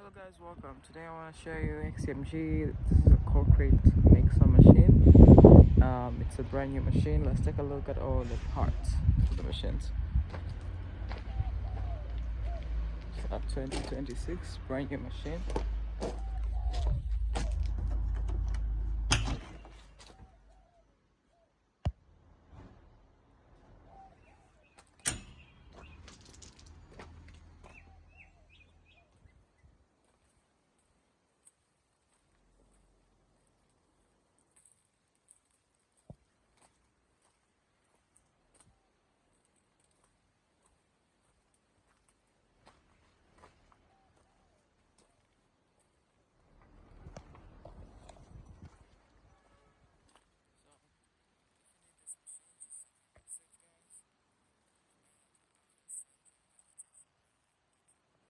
Hello guys, welcome. Today I want to show you XCMG. This is a concrete mixer machine. It's a brand new machine. Let's take a look at all the parts for the machines. It's a 2026 brand new machine.